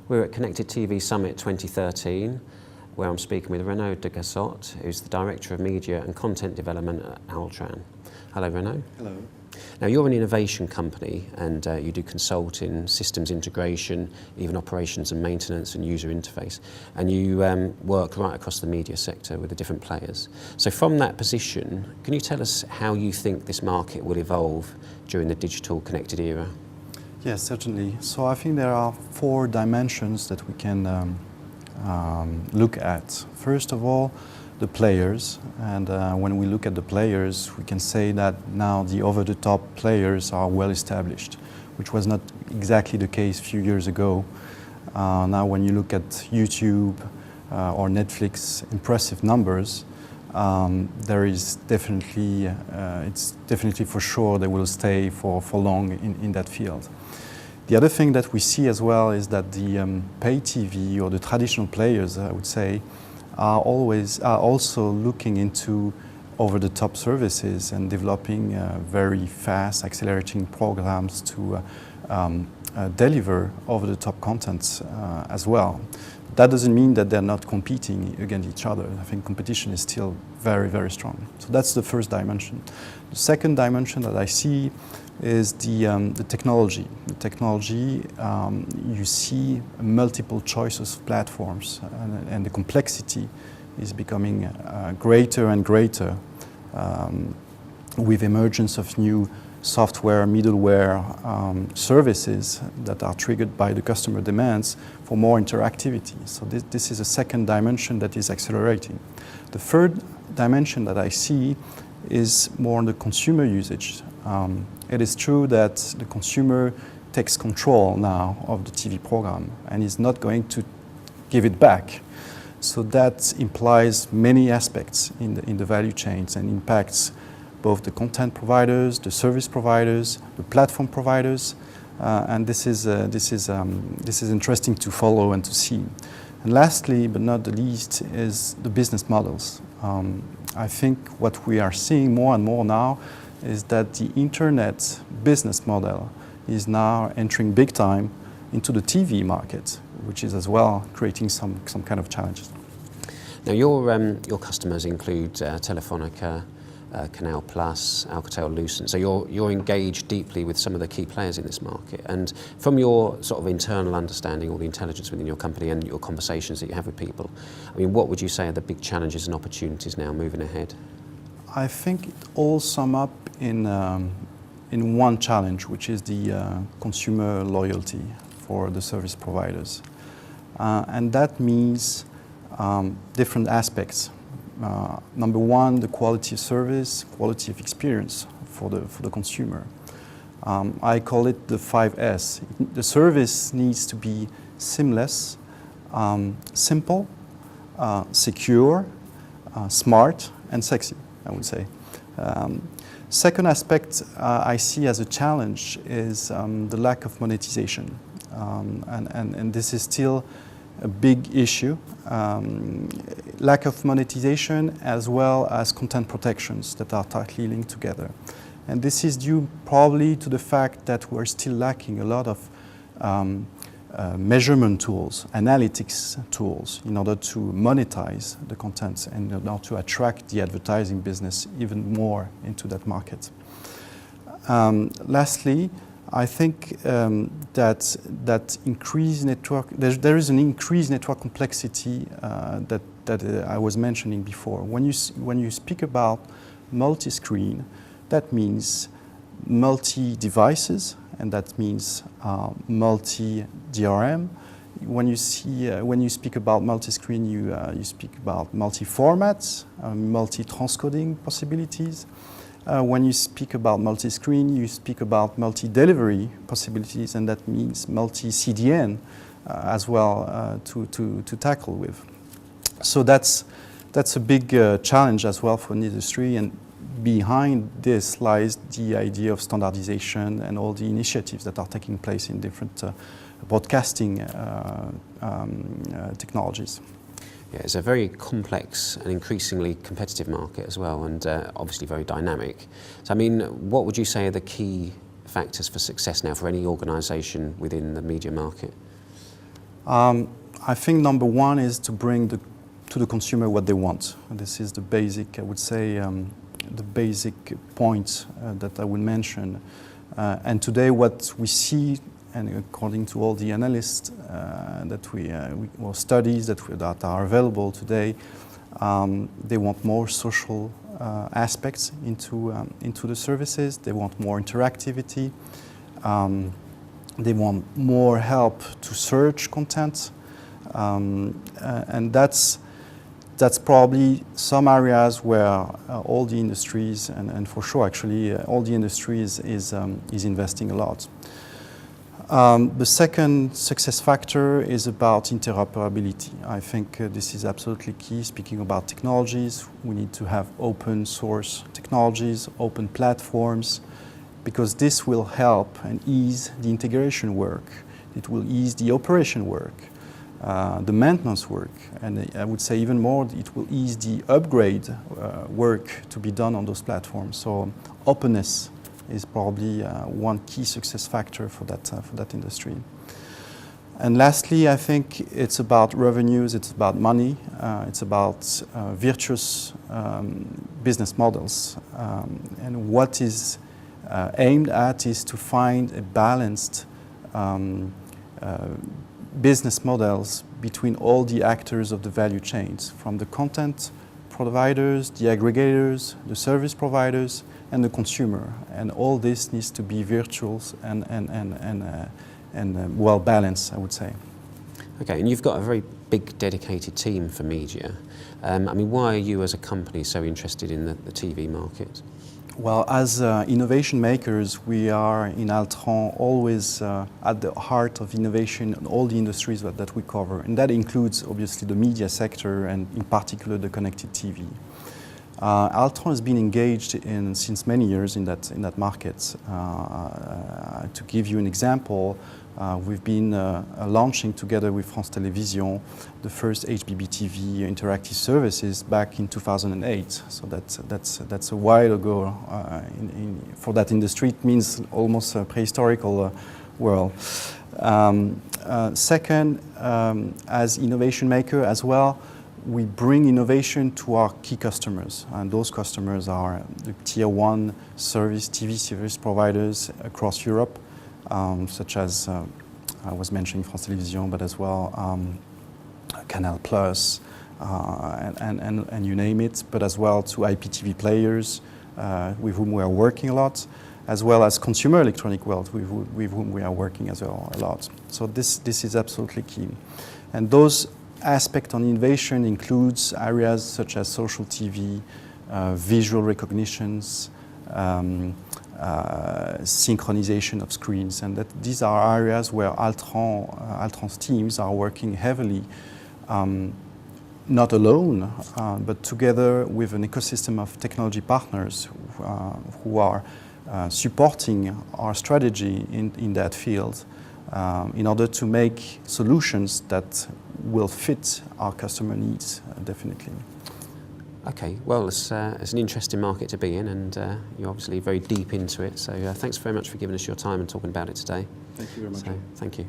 We're at Connected TV Summit 2013, where I'm speaking with Renaud de Cazotte, who's the Director of Media and Content Development at Altran. Hello, Renaud. Hello. Now, you're an innovation company and you do consulting, systems integration, even operations and maintenance and user interface. And you work right across the media sector with the different players. So from that position, can you tell us how you think this market will evolve during the digital connected era? Yes, certainly. So I think there are 4 dimensions that we can look at. First of all, the players, and when we look at the players, we can say that now the over-the-top players are well established, which was not exactly the case a few years ago. Now when you look at YouTube or Netflix impressive numbers, there is definitely, it's definitely for sure they will stay for long in that field. The other thing that we see as well is that the pay TV or the traditional players, I would say, are also looking into over-the-top services and developing very fast, accelerating programs to deliver over-the-top content as well. That doesn't mean that they're not competing against each other. I think competition is still very, very strong. So that's the first dimension. The second dimension that I see is the technology. The technology, you see multiple choices of platforms, and the complexity is becoming greater and greater with emergence of new software, middleware services that are triggered by the customer demands for more interactivity. So this is a second dimension that is accelerating. The third dimension that I see is more on the consumer usage. It is true that the consumer takes control now of the TV program and is not going to give it back. So that implies many aspects in the value chains and impacts both the content providers, the service providers, the platform providers, and this is interesting to follow and to see. And lastly, but not the least, is the business models. I think what we are seeing more and more now is that the internet business model is now entering big time into the TV market, which is as well creating some kind of challenges. Now your customers include Telefonica, Canal+, Alcatel, Lucent. So you're engaged deeply with some of the key players in this market. And from your sort of internal understanding or the intelligence within your company and your conversations that you have with people, I mean, what would you say are the big challenges and opportunities now moving ahead? I think it all sum up in one challenge, which is the consumer loyalty for the service providers. And that means different aspects. Number one, the quality of service, quality of experience for the consumer. I call it the 5S. The service needs to be seamless, simple, secure, smart, and sexy, I would say. Second aspect I see as a challenge is the lack of monetization. And this is still a big issue. Lack of monetization as well as content protections that are tightly linked together. And this is due probably to the fact that we're still lacking a lot of measurement tools, analytics tools in order to monetize the content and in order to attract the advertising business even more into that market. Lastly, I think that increased network, there is an increased network complexity that I was mentioning before. When you speak about multi-screen, that means multi-devices, and that means multi-DRM. When you speak about multi-screen, you speak about multi-formats, multi-transcoding possibilities. When you speak about multi-screen, you speak about multi-delivery possibilities, and that means multi-CDN as well to tackle with. So that's a big challenge as well for the industry, and behind this lies the idea of standardization and all the initiatives that are taking place in different broadcasting technologies. Yeah, it's a very complex and increasingly competitive market as well, and obviously very dynamic. So, I mean, what would you say are the key factors for success now for any organisation within the media market? I think number one is to bring to the consumer what they want. And this is the basic, I would say, the basic point that I would mention. And today what we see, and according to all the analysts or studies that are available today, they want more social aspects into the services. They want more interactivity. They want more help to search content, and that's probably some areas where all the industries, and for sure actually all the industries is investing a lot. The second success factor is about interoperability. I think this is absolutely key. Speaking about technologies, we need to have open source technologies, open platforms, because this will help and ease the integration work. It will ease the operation work, the maintenance work, and I would say even more, it will ease the upgrade work to be done on those platforms. So openness is probably one key success factor for that industry. And lastly, I think it's about revenues, it's about money, it's about virtuous business models. And what is aimed at is to find a balanced business models between all the actors of the value chains, from the content providers, the aggregators, the service providers, and the consumer. And all this needs to be virtuous and well balanced, I would say. Okay, and you've got a very big dedicated team for media. I mean, why are you as a company so interested in the TV market? Well, as innovation makers, we are in Altran always at the heart of innovation in all the industries that we cover. And that includes obviously the media sector and in particular the connected TV. Altran has been engaged since many years in that market. To give you an example, we've been launching together with France Télévisions the first HBB TV interactive services back in 2008. So that's a while ago. For that industry, it means almost a prehistorical world. Second, as innovation maker as well, we bring innovation to our key customers, and those customers are the tier 1 TV service providers across Europe, such as I was mentioning France Télévisions, but as well Canal Plus, and you name it, but as well to IPTV players with whom we are working a lot, as well as consumer electronic world with whom we are working as well a lot. So this is absolutely key. And those aspect on innovation includes areas such as social TV, visual recognitions, synchronization of screens, and that these are areas where Altran's teams are working heavily, not alone, but together with an ecosystem of technology partners who are supporting our strategy in that field in order to make solutions that will fit our customer needs, definitely. Okay, well, it's an interesting market to be in, and you're obviously very deep into it. So thanks very much for giving us your time and talking about it today. Thank you very much. Thank you.